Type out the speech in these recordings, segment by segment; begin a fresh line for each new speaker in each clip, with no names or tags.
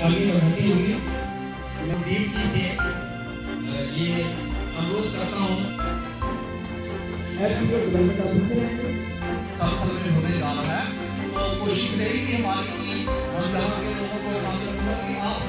आगे बढ़ाते हुए मैं डीप जी से ये अनुरोध करता हूँ होने जा रहा है, तो कोशिश रहेगी कि हमारे हम यहाँ के लोगों को याद रखना कि आप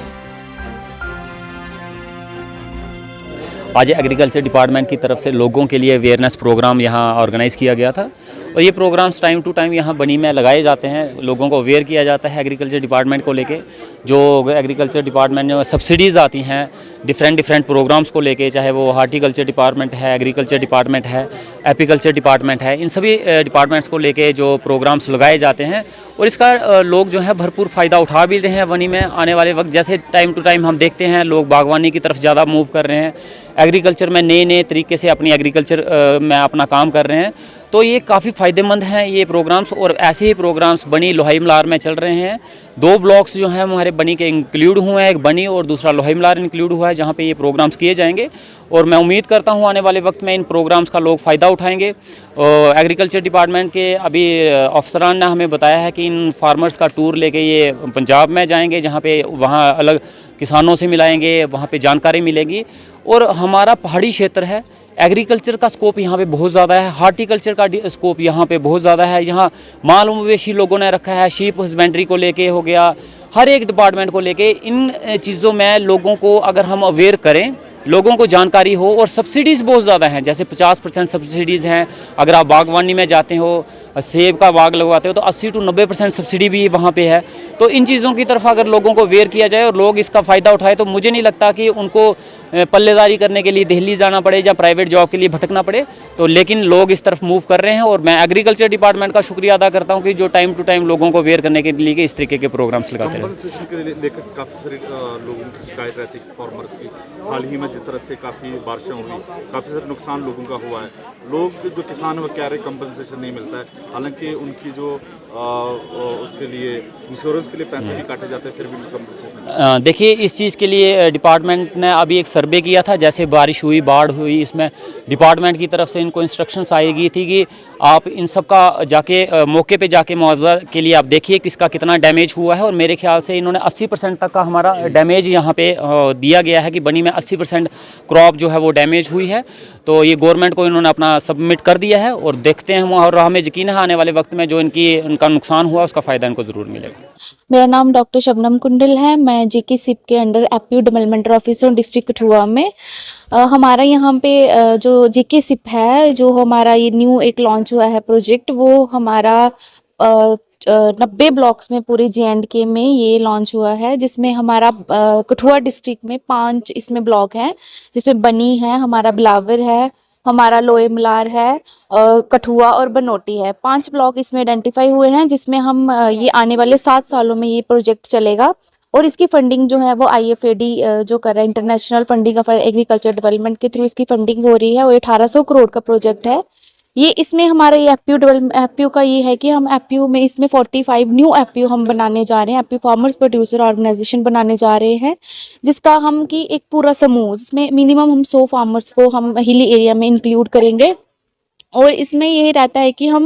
आज एग्रीकल्चर डिपार्टमेंट की तरफ से लोगों के लिए अवेयरनेस प्रोग्राम यहाँ ऑर्गेनाइज़ किया गया था और ये प्रोग्राम्स टाइम टू टाइम यहाँ बनी में लगाए जाते हैं। लोगों को अवेयर किया जाता है एग्रीकल्चर डिपार्टमेंट को लेके। जो एग्रीकल्चर डिपार्टमेंट में सब्सिडीज़ आती हैं डिफरेंट प्रोग्राम्स को लेके, चाहे वो हार्टिकल्चर डिपार्टमेंट है, एग्रीकल्चर डिपार्टमेंट है, एपीकल्चर डिपार्टमेंट है, इन सभी डिपार्टमेंट्स को लेके जो प्रोग्राम्स लगाए जाते हैं और इसका लोग जो है भरपूर फ़ायदा उठा भी रहे हैं। बनी में आने वाले वक्त जैसे टाइम टू टाइम हम देखते हैं लोग बागवानी की तरफ ज़्यादा मूव कर रहे हैं, एग्रीकल्चर में नए तरीके से अपनी एग्रीकल्चर में अपना काम कर रहे हैं, तो ये काफ़ी फ़ायदेमंद हैं ये प्रोग्राम्स। और ऐसे ही प्रोग्राम्स बनी लोहाई मलार में चल रहे हैं। 2 ब्लॉक्स जो हैं हमारे बनी के इंक्लूड हुए हैं, एक बनी और दूसरा लोहाई मलार इंक्लूड हुआ है, जहाँ पे ये प्रोग्राम्स किए जाएंगे और मैं उम्मीद करता हूँ आने वाले वक्त में इन प्रोग्राम्स का लोग फ़ायदा उठाएंगे। एग्रीकल्चर डिपार्टमेंट के अभी अफसरान ने हमें बताया है कि इन फार्मर्स का टूर लेके ये पंजाब में जाएंगे, जहाँ पे वहाँ अलग किसानों से मिलाएंगे, वहाँ पे जानकारी मिलेगी। और हमारा पहाड़ी क्षेत्र है, एग्रीकल्चर का स्कोप यहाँ पे बहुत ज़्यादा है, हार्टिकल्चर का स्कोप यहाँ पे बहुत ज़्यादा है। यहाँ माल मवेशी लोगों ने रखा है, शीप हस्बेंड्री को लेके हो गया, हर एक डिपार्टमेंट को लेके इन चीज़ों में लोगों को अगर हम अवेयर करें, लोगों को जानकारी हो। और सब्सिडीज़ बहुत ज़्यादा हैं, जैसे 50% सब्सिडीज़ हैं। अगर आप बागवानी में जाते हो, सेब का बाग लगवाते हो तो 80 से 90% सब्सिडी भी वहाँ पे है। तो इन चीज़ों की तरफ अगर लोगों को अवेयर किया जाए और लोग इसका फ़ायदा उठाए तो मुझे नहीं लगता कि उनको पल्लेदारी करने के लिए दिल्ली जाना पड़े या प्राइवेट जॉब के लिए भटकना पड़े। तो लेकिन लोग इस तरफ मूव कर रहे हैं और मैं एग्रीकल्चर डिपार्टमेंट का शुक्रिया अदा करता हूँ कि जो टाइम टू टाइम लोगों को अवेयर करने के लिए इस तरीके के प्रोग्राम्स लगाते हैं।
काफ़ी सारे लोगों की शिकायत रहती है फार्मर्स की। हाल ही में जिस तरह से काफ़ी बारिशें हुई, काफ़ी सारा नुकसान लोगों का हुआ है। लोग जो किसान वो कह रहे कंपनसेशन नहीं मिलता है, हालांकि उनकी जो उसके लिए इंश्योरेंस के लिए पैसे भी काटे जाते हैं, फिर भी कंपनसेशन।
देखिए, इस चीज़ के लिए डिपार्टमेंट ने अभी एक सर्वे किया था। जैसे बारिश हुई, बाढ़ हुई, इसमें डिपार्टमेंट की तरफ से इनको इंस्ट्रक्शंस आई गई थी कि आप इन सब का जाके मौके पे जाके मुआवजा के लिए आप देखिए कि इसका कितना डैमेज हुआ है। और मेरे ख्याल से इन्होंने 80% तक का हमारा डैमेज यहाँ पे दिया गया है कि बनी में 80% क्रॉप जो है वो डैमेज हुई है। तो ये गवर्नमेंट को इन्होंने अपना सबमिट कर दिया है और देखते हैं और हमें यकीन है आने वाले वक्त में जो इनका नुकसान हुआ उसका फ़ायदा इनको ज़रूर मिलेगा।
मेरा नाम डॉक्टर शबनम कुंडल है। मैं जीके सिप के under APU development officer district Kathua में। हमारा यहाँ पे जो जीके सिप है, जो हमारा ये न्यू एक लॉन्च हुआ है प्रोजेक्ट, वो हमारा 90 ब्लॉक्स में पूरे JNK में ये लॉन्च हुआ है, जिसमें हमारा कठुआ डिस्ट्रिक्ट में 5 इसमें ब्लॉक हैं, जिसमें बनी है, हमारा बिलावर है, हमारा लोहे मलार है, कठुआ और बनोटी है। 5 ब्लॉक इसमें आइडेंटिफाई हुए हैं, जिसमें हम ये आने वाले 7 सालों में ये प्रोजेक्ट चलेगा। और इसकी फंडिंग जो है वो IFAD जो कर रहा है, international funding for agriculture development के थ्रू इसकी फंडिंग हो रही है। वो 1800 करोड़ का प्रोजेक्ट है ये। इसमें हमारा ये एपीयू का ये है कि हम एपीयू में इसमें 45 न्यू एपीयू हम बनाने जा रहे हैं, एपीयू फार्मर्स प्रोड्यूसर ऑर्गेनाइजेशन बनाने जा रहे हैं, जिसका हम की एक पूरा समूह, जिसमें मिनिमम हम 100 फार्मर्स को हम हिली एरिया में इंक्लूड करेंगे। और इसमें ये रहता है कि हम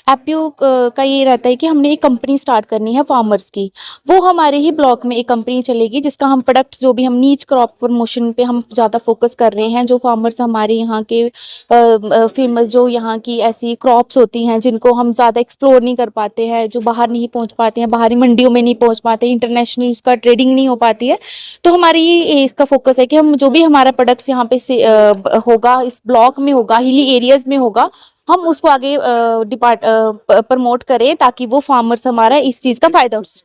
एपीयू का ये रहता है कि हमने एक कंपनी स्टार्ट करनी है फार्मर्स की। वो हमारे ही ब्लॉक में एक कंपनी चलेगी, जिसका हम प्रोडक्ट्स जो भी हम नीच क्रॉप प्रमोशन पे हम ज़्यादा फोकस कर रहे हैं। जो फार्मर्स हमारे यहाँ के फेमस जो यहाँ की ऐसी क्रॉप्स होती हैं जिनको हम ज़्यादा एक्सप्लोर नहीं कर पाते हैं, जो बाहर नहीं पहुँच पाते हैं, बाहरी मंडियों में नहीं पहुँच पाते, इंटरनेशनल उसका ट्रेडिंग नहीं हो पाती है, तो हमारी ये इसका फोकस है कि हम जो भी हमारा प्रोडक्ट्स यहाँ पे से होगा, इस ब्लॉक में होगा, हिली एरियाज़ में होगा, हम उसको आगे प्रमोट करें ताकि वो फार्मर्स हमारा इस चीज़ का फ़ायदा उठा।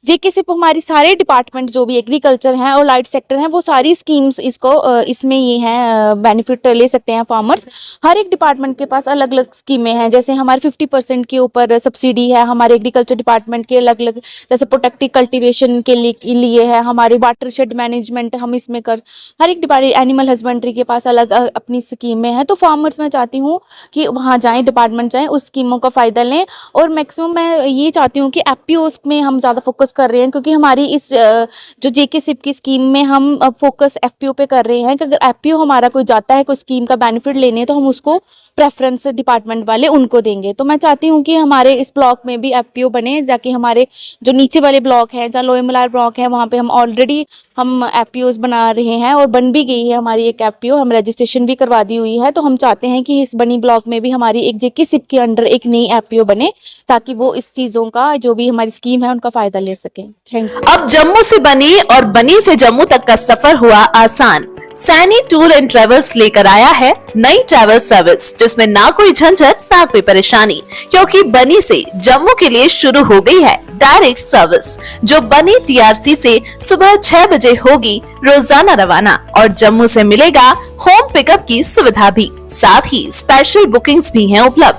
जेके सिर्फ हमारी सारे डिपार्टमेंट जो भी एग्रीकल्चर हैं और लाइट सेक्टर हैं, वो सारी स्कीम्स इसको इसमें ये हैं, बेनिफिट ले सकते हैं फार्मर्स। हर एक डिपार्टमेंट के पास अलग अलग स्कीमें हैं। जैसे हमारे 50% के ऊपर सब्सिडी है हमारे एग्रीकल्चर डिपार्टमेंट के, अलग अलग जैसे प्रोटेक्टिव कल्टीवेशन के लिए है, हमारी वाटर शेड मैनेजमेंट हम इसमें कर, हर एक डिपार्टमेंट, एनिमल हस्बेंड्री के पास अलग अपनी स्कीमें हैं। तो फार्मर्स मैं चाहती हूँ कि वहाँ जाएँ, डिपार्टमेंट जाएँ, उस स्कीमों का फ़ायदा लें। और मैक्सिमम मैं ये चाहती हूँ कि एपीओस में हम ज़्यादा फोकस कर रहे हैं, क्योंकि हमारी इस जो जेके सिप की स्कीम में हम फोकस एफपीओ पे कर रहे हैं कि अगर एफपीओ हमारा कोई जाता है कोई स्कीम का बेनिफिट लेने तो हम उसको प्रेफरेंस डिपार्टमेंट वाले उनको देंगे। तो मैं चाहती हूँ कि हमारे इस ब्लॉक में भी एफपीओ बने, ताकि हमारे जो नीचे वाले ब्लॉक हैं, जहाँ लोअर मलार ब्लॉक है, वहाँ पे हम ऑलरेडी हम एफपीओज बना रहे हैं और बन भी गई है हमारी एक एफपीओ, हम रजिस्ट्रेशन भी करवा दी हुई है। तो हम चाहते हैं कि इस बनी ब्लॉक में भी हमारी एक जेके सिप के अंडर एक नई एफपीओ बने, ताकि वो इस चीज़ों का जो भी हमारी स्कीम है उनका फ़ायदा ले सकें। Thank you.
अब जम्मू से बनी और बनी से जम्मू तक का सफर हुआ आसान। सैनी टूर एंड ट्रेवल्स लेकर आया है नई ट्रैवल सर्विस, जिसमें ना कोई झंझट ना कोई परेशानी, क्योंकि बनी से जम्मू के लिए शुरू हो गई है डायरेक्ट सर्विस, जो बनी टीआरसी से सुबह 6 बजे होगी रोजाना रवाना, और जम्मू से मिलेगा होम पिकअप की सुविधा भी, साथ ही स्पेशल बुकिंग्स भी हैं उपलब्ध।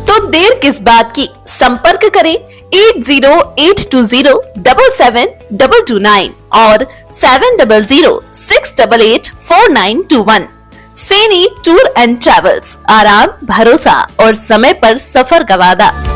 तो देर किस बात की, संपर्क करें 8082077229 और 7006884921। सैनी टूर एंड ट्रैवल्स, आराम, भरोसा और समय पर सफर का वादा।